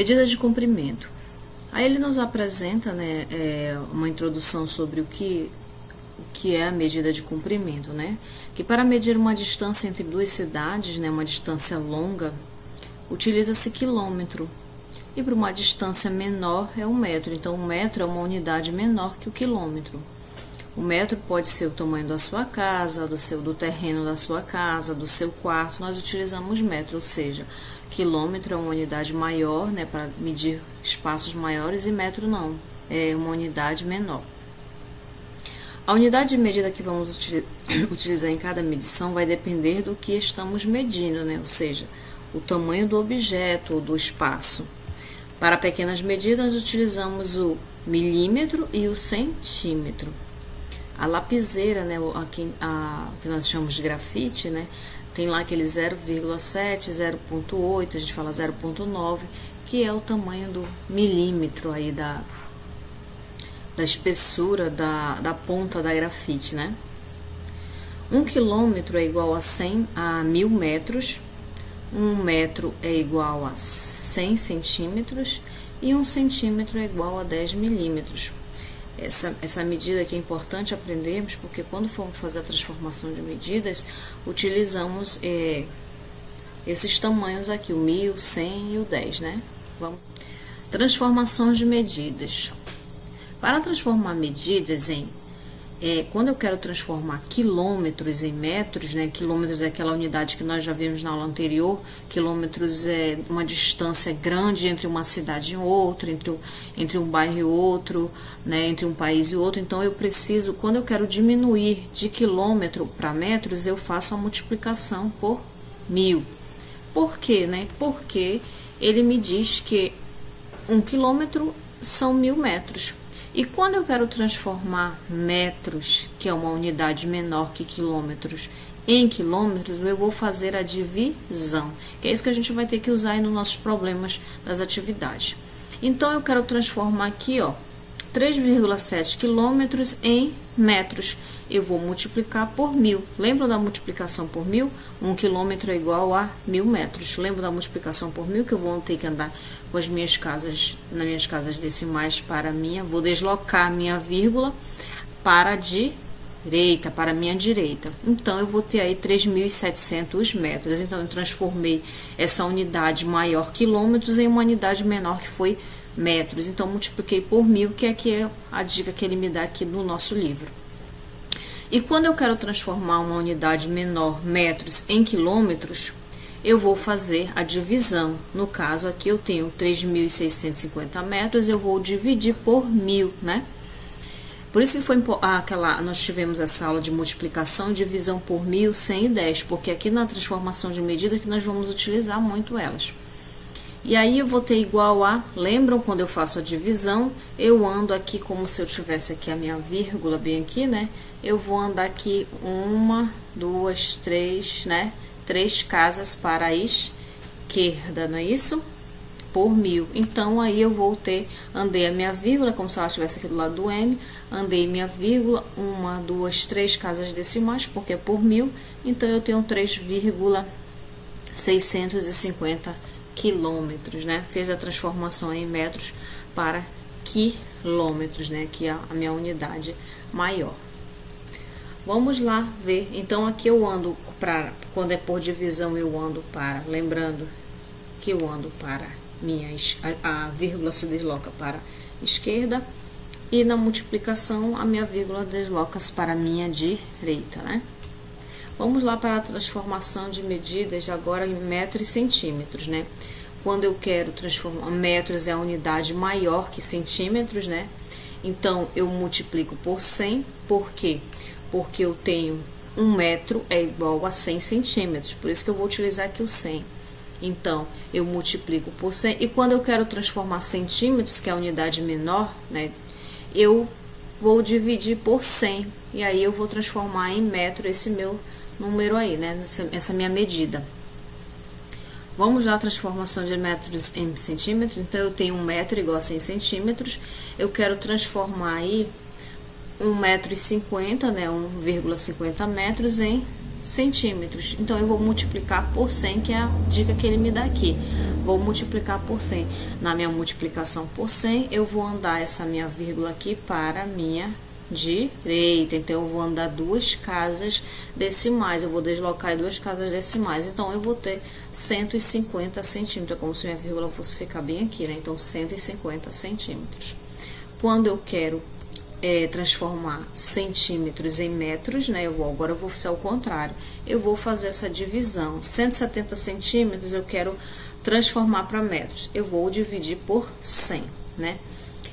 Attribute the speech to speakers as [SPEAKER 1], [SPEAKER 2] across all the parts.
[SPEAKER 1] Medida de comprimento. Aí ele nos apresenta, né, uma introdução sobre o que é a medida de comprimento, né? Que para medir uma distância entre duas cidades, né, uma distância longa, utiliza-se quilômetro. E para uma distância menor é um metro. Então, o metro é uma unidade menor que o quilômetro. O metro pode ser o tamanho da sua casa, do terreno da sua casa, do seu quarto. Nós utilizamos metro, ou seja, quilômetro é uma unidade maior, né, para medir espaços maiores, e metro não, é uma unidade menor. A unidade de medida que vamos utilizar em cada medição vai depender do que estamos medindo, né, ou seja, o tamanho do objeto ou do espaço. Para pequenas medidas, utilizamos o milímetro e o centímetro. A lapiseira, né, que nós chamamos de grafite, né, tem lá aquele 0,7, 0,8, a gente fala 0,9, que é o tamanho do milímetro aí da espessura da ponta da grafite, né? 1 quilômetro é igual a 1000 metros, 1 metro é igual a 100 centímetros e 1 centímetro é igual a 10 milímetros. Essa medida aqui é importante aprendermos, porque quando formos fazer a transformação de medidas, utilizamos esses tamanhos aqui, o 1000, 100 e o 10, né? Transformações de medidas. Para transformar medidas quando eu quero transformar quilômetros em metros, né? Quilômetros é aquela unidade que nós já vimos na aula anterior. Quilômetros é uma distância grande entre uma cidade e outra, entre um bairro e outro, né? Entre um país e outro. Então, eu preciso, quando eu quero diminuir de quilômetro para metros, eu faço a multiplicação por 1000. Por quê, né? Porque ele me diz que 1 quilômetro são 1000 metros. E quando eu quero transformar metros, que é uma unidade menor que quilômetros, em quilômetros, eu vou fazer a divisão, que é isso que a gente vai ter que usar aí nos nossos problemas das atividades. Então, eu quero transformar aqui, ó, 3,7 quilômetros em metros. Eu vou multiplicar por 1000. Lembram da multiplicação por 1000? 1 quilômetro é igual a 1000 metros. Lembram da multiplicação por 1000? Que eu vou ter que andar com as minhas casas, nas minhas casas decimais para a minha. Vou deslocar a minha vírgula para a direita, para a minha direita. Então, eu vou ter aí 3.700 metros. Então, eu transformei essa unidade maior, quilômetros, em uma unidade menor, que foi metros. Então, multipliquei por 1000, que é a dica que ele me dá aqui no nosso livro. E quando eu quero transformar uma unidade menor, metros, em quilômetros, eu vou fazer a divisão. No caso aqui eu tenho 3.650 metros, eu vou dividir por 1000, né? Por isso que foi nós tivemos essa aula de multiplicação e divisão por 1000, 100 e 10, porque aqui na transformação de medida que nós vamos utilizar muito elas. E aí eu vou ter igual a, lembram quando eu faço a divisão, eu ando aqui como se eu tivesse aqui a minha vírgula bem aqui, né? Eu vou andar aqui 1, 2, 3, né? 3 casas para a esquerda, não é isso? Por 1000. Então, aí eu vou ter, andei a minha vírgula, como se ela estivesse aqui do lado do M, andei minha vírgula, 1, 2, 3 casas decimais, porque é por 1000, então eu tenho 3,650 quilômetros, né? Fez a transformação em metros para quilômetros, né? Que é a minha unidade maior. Vamos lá ver. Então, aqui eu ando para, quando é por divisão, eu ando para, lembrando que eu ando para a vírgula se desloca para a esquerda, e na multiplicação a minha vírgula desloca-se para a minha direita, né? Vamos lá para a transformação de medidas agora em metros e centímetros, né? Quando eu quero transformar, metros é a unidade maior que centímetros, né? Então, eu multiplico por 100, por quê? Porque eu tenho 1 metro é igual a 100 centímetros, por isso que eu vou utilizar aqui o 100. Então, eu multiplico por 100, e quando eu quero transformar centímetros, que é a unidade menor, né? Eu vou dividir por 100, e aí eu vou transformar em metro esse meu número aí, né? Essa minha medida. Vamos lá, transformação de metros em centímetros. Então, eu tenho 1 metro igual a 100 centímetros. Eu quero transformar aí 1,50 m, né? 1,50 metros em centímetros. Então, eu vou multiplicar por 100, que é a dica que ele me dá aqui. Vou multiplicar por 100. Na minha multiplicação por 100, eu vou andar essa minha vírgula aqui para a minha direita. Então, eu vou andar 2 casas decimais. Eu vou deslocar 2 casas decimais. Então, eu vou ter 150 centímetros. É como se minha vírgula fosse ficar bem aqui, né? Então, 150 centímetros. Quando eu quero transformar centímetros em metros, né? Agora eu vou fazer o contrário. Eu vou fazer essa divisão. 170 centímetros eu quero transformar para metros. Eu vou dividir por 100, né?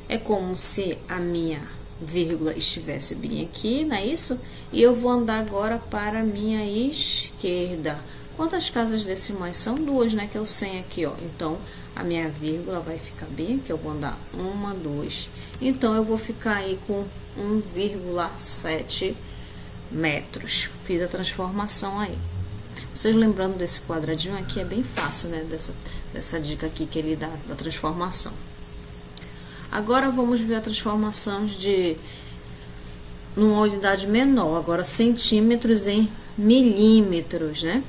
[SPEAKER 1] É como se a minha vírgula estivesse bem aqui, não é isso? E eu vou andar agora para a minha esquerda. Quantas casas decimais são? 2, né? Que é o 100 aqui, ó. Então, a minha vírgula vai ficar bem aqui. Eu vou andar 1, 2. Então, eu vou ficar aí com 1,7 metros. Fiz a transformação aí. Vocês lembrando desse quadradinho aqui, é bem fácil, né? Dessa dica aqui que ele dá da transformação. Agora, vamos ver a transformação de numa unidade menor. Agora, centímetros em milímetros, né?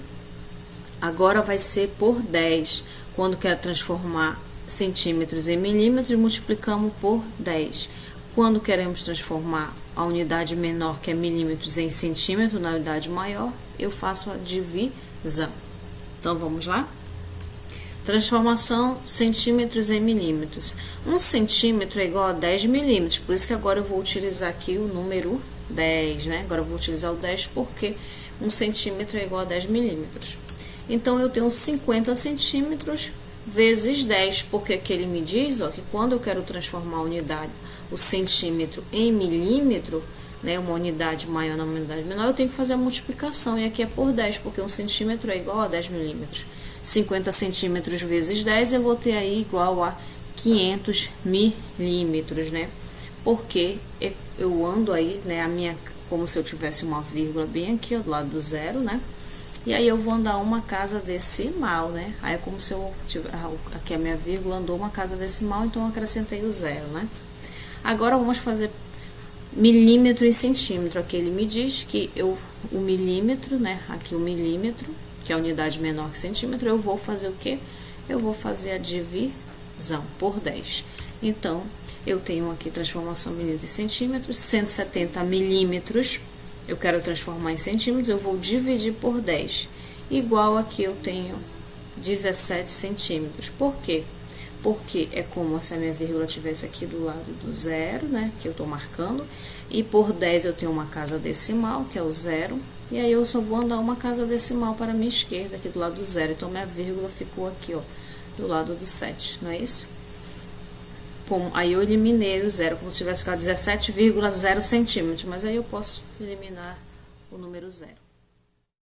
[SPEAKER 1] Agora vai ser por 10. Quando quer transformar centímetros em milímetros, multiplicamos por 10. Quando queremos transformar a unidade menor, que é milímetros, em centímetro, na unidade maior, eu faço a divisão. Então, vamos lá? Transformação centímetros em milímetros. 1 centímetro é igual a 10 milímetros, por isso que agora eu vou utilizar aqui o número 10, né? Agora eu vou utilizar o 10 porque 1 centímetro é igual a 10 milímetros. Então, eu tenho 50 centímetros vezes 10, porque aqui ele me diz, ó, que quando eu quero transformar a unidade, o centímetro em milímetro, né, uma unidade maior na unidade menor, eu tenho que fazer a multiplicação, e aqui é por 10, porque 1 centímetro é igual a 10 milímetros. 50 centímetros vezes 10, eu vou ter aí igual a 500 milímetros, né? Porque eu ando aí, né, como se eu tivesse uma vírgula bem aqui, ó, do lado do zero, né? E aí eu vou andar uma casa decimal, né? Aí é como se eu tiver, aqui a minha vírgula andou uma casa decimal, então eu acrescentei o zero, né? Agora vamos fazer milímetro e centímetro. Aqui ele me diz que o milímetro, né? Aqui o milímetro, que é a unidade menor que centímetro, eu vou fazer o quê? Eu vou fazer a divisão por 10. Então, eu tenho aqui transformação milímetro e centímetros, 170 milímetros. Eu quero transformar em centímetros, eu vou dividir por 10. Igual aqui eu tenho 17 centímetros. Por quê? Porque é como se a minha vírgula estivesse aqui do lado do zero, né? Que eu tô marcando. E por 10 eu tenho uma casa decimal, que é o zero. E aí eu só vou andar uma casa decimal para a minha esquerda, aqui do lado do zero. Então, minha vírgula ficou aqui, ó, do lado do 7, não é isso? Aí eu eliminei o zero, como se tivesse ficado 17,0 centímetros, mas aí eu posso eliminar o número zero.